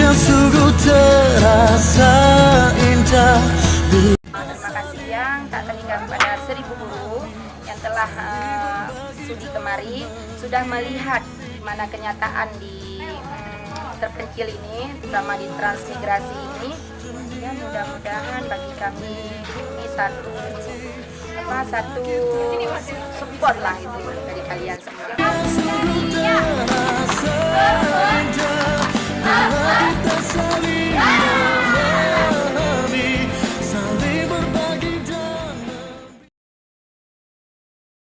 yang sungguh terasa indah. Terima kasih yang tak terhingga kepada 1000 guru yang telah studi kemari, sudah melihat mana kenyataan di terpencil ini, terutama di transmigrasi ini. Ya, mudah-mudahan bagi kami ini satu support lah itu dari kalian semua.